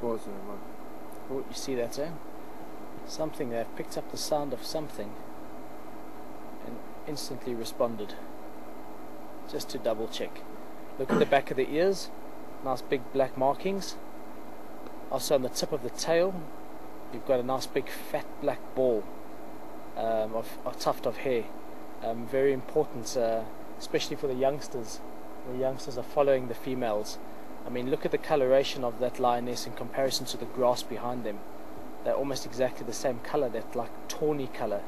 Impossible, man. Oh, you see that, eh? Something, they've picked up the sound of something and instantly responded. Just to double check. Look at the back of the ears, nice big black markings. Also on the tip of the tail, you've got a nice big fat black ball of a tuft of hair. Very important, especially for the youngsters. The youngsters are following the females. I mean, look at the coloration of that lioness in comparison to the grass behind them. They're almost exactly the same color, that like tawny color.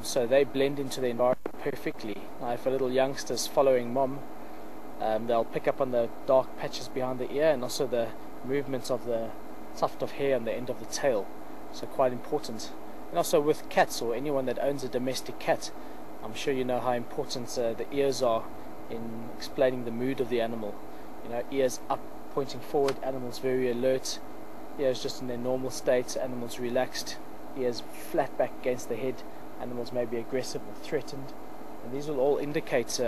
So they blend into the environment perfectly. Now, if a little youngster's following mom, they'll pick up on the dark patches behind the ear and also the movements of the tuft of hair on the end of the tail. So quite important. And also with cats, or anyone that owns a domestic cat, I'm sure you know how important the ears are in explaining the mood of the animal. You know, ears up, pointing forward, animals very alert. Ears just in their normal state, animals relaxed. Ears flat back against the head, animals may be aggressive or threatened. And these will all indicate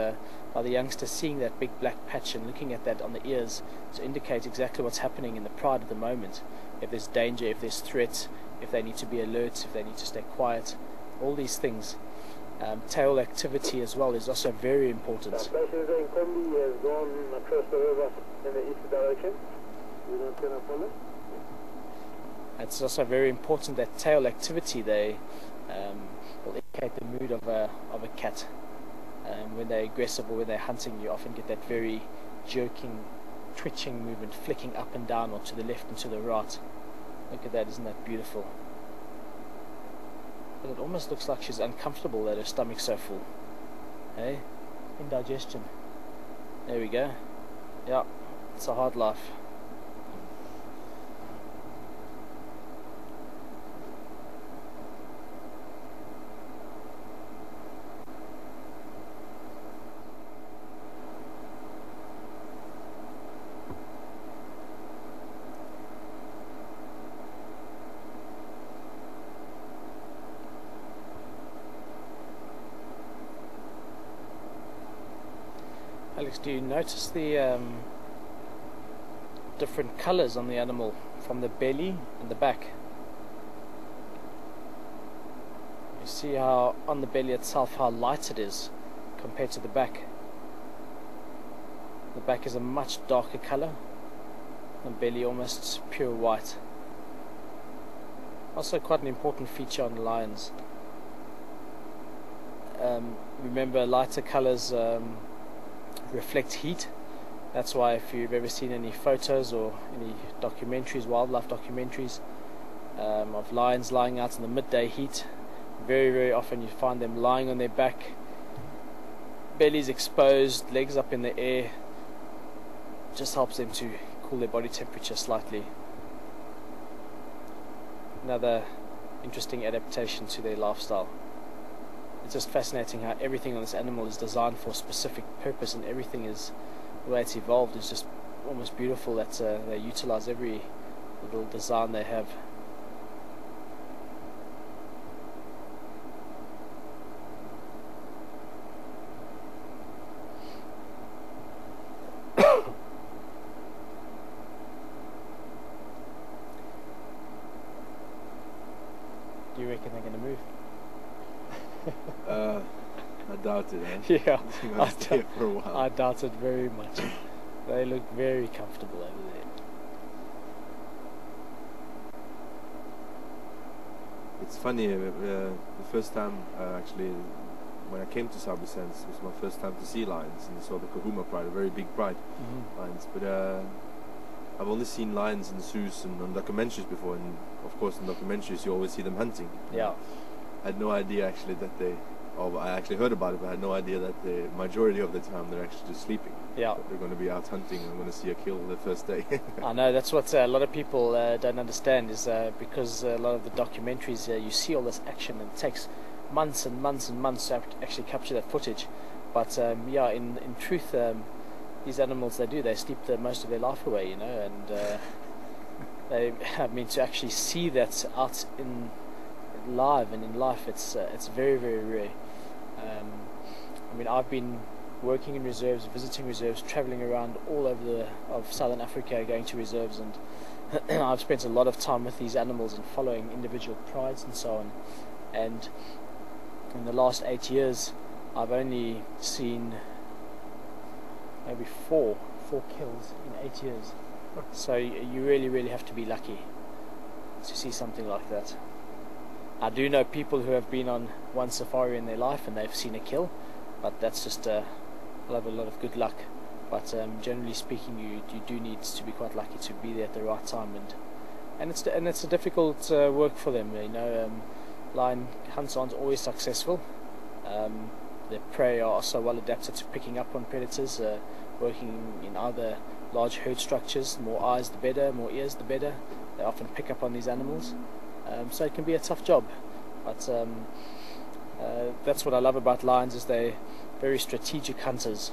by the youngster seeing that big black patch and looking at that on the ears to indicate exactly what's happening in the pride of the moment. If there's danger, if there's threat, if they need to be alert, if they need to stay quiet, all these things. Tail activity as well is also very important. Combi has gone across the river in the east direction. We don't see a problem. It's also very important that tail activity, they will indicate the mood of a cat. When they're aggressive or when they're hunting, you often get that very jerking, twitching movement, flicking up and down or to the left and to the right. Look at that, isn't that beautiful? But it almost looks like she's uncomfortable that her stomach's so full. Hey? Indigestion. There we go. Yeah, it's a hard life. Alex, do you notice the different colors on the animal from the belly and the back? You see how on the belly itself how light it is compared to the back. The back is a much darker color, the belly almost pure white. Also quite an important feature on lions. Remember, lighter colors reflect heat. That's why if you've ever seen any photos or any documentaries, wildlife documentaries, of lions lying out in the midday heat, very often you find them lying on their back, bellies exposed, legs up in the air. Just helps them to cool their body temperature slightly. Another interesting adaptation to their lifestyle. It's just fascinating how everything on this animal is designed for a specific purpose, and everything is, the way it's evolved is just almost beautiful that they utilize every little design they have. Do you reckon they're going to move? I doubt it, eh? Yeah, For a while. I doubt it very much. They look very comfortable over there. It's funny, the first time actually when I came to South Sense, it was my first time to see lions, and I saw the Kahuma pride, a very big pride lions. But I've only seen lions in zoos and on documentaries before, and of course in documentaries you always see them hunting. Yeah. I had no idea actually that they, or I actually heard about it, but I had no idea that the majority of the time they're actually just sleeping. Yeah. They're going to be out hunting and going to see a kill the first day. I know, that's what a lot of people don't understand, is because a lot of the documentaries, you see all this action and it takes months and months and months to actually capture that footage. But yeah, in truth, these animals, they sleep most of their life away, you know, and I mean, to actually see that out in live and in life, it's very rare. I mean, I've been working in reserves, visiting reserves, traveling around all over of Southern Africa, going to reserves, and I've spent a lot of time with these animals and following individual prides and so on, and in the last 8 years I've only seen maybe four kills in 8 years. So you really have to be lucky to see something like that. I do know people who have been on one safari in their life and they've seen a kill, but that's just a lot of good luck. But generally speaking, you do need to be quite lucky to be there at the right time, and it's a difficult work for them. You know, lion hunts aren't always successful. The prey are so well adapted to picking up on predators, working in either large herd structures. More eyes the better, more ears the better. They often pick up on these animals, so it can be a tough job. But that's what I love about lions, is they're very strategic hunters.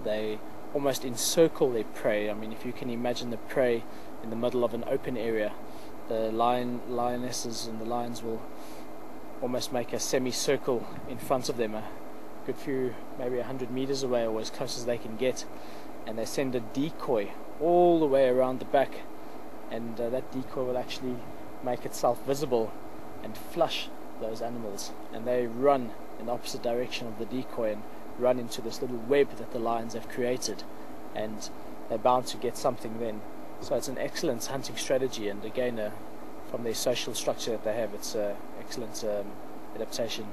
They almost encircle their prey. I mean, if you can imagine the prey in the middle of an open area, the lionesses and the lions will almost make a semicircle in front of them, a good few, maybe 100 meters away or as close as they can get, and they send a decoy all the way around the back, and that decoy will actually make itself visible and flush those animals, and they run in the opposite direction of the decoy and run into this little web that the lions have created, and they're bound to get something then. So it's an excellent hunting strategy, and again, from their social structure that they have, it's an excellent adaptation.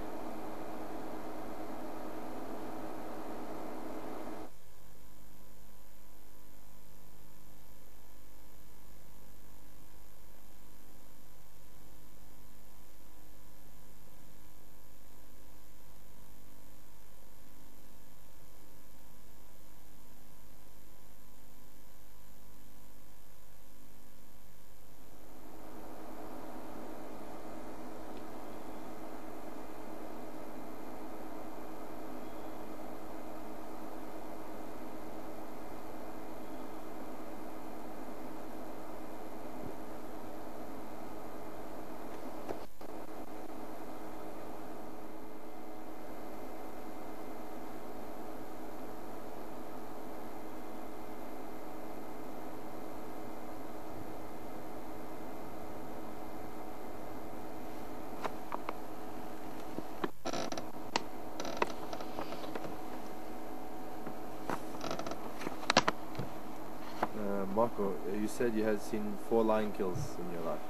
Marco, you said you had seen 4 lion kills in your life.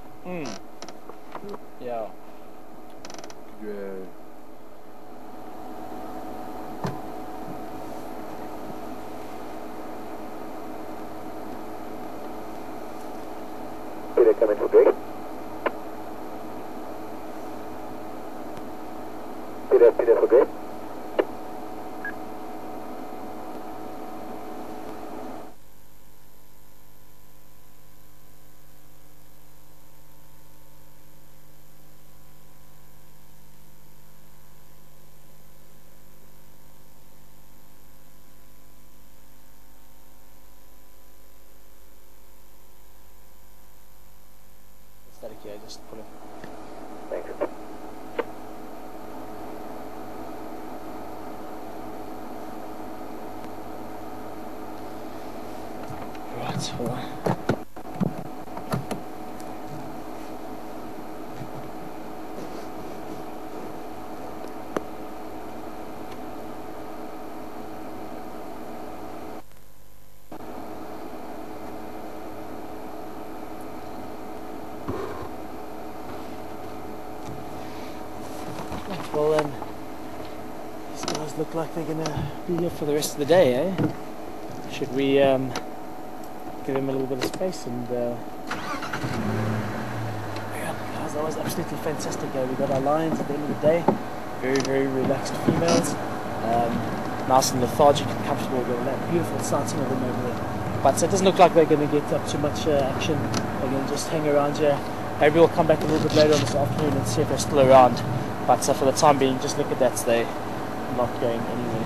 Yeah. Could you, Peter, coming for break. Peter for break. Static, yeah, just pull it. Thank you. Right, hold on. Well then, these guys look like they're gonna be here for the rest of the day, eh? Should we give them a little bit of space and yeah, guys, that was absolutely fantastic. We got our lions at the end of the day, very relaxed females, nice and lethargic and comfortable. We've got that beautiful sighting of them over there. But it doesn't look like they're going to get up too much action. They're going to just hang around here. Maybe we'll come back a little bit later on this afternoon and see if they're still around. But for the time being, just look at that, they're not going anywhere.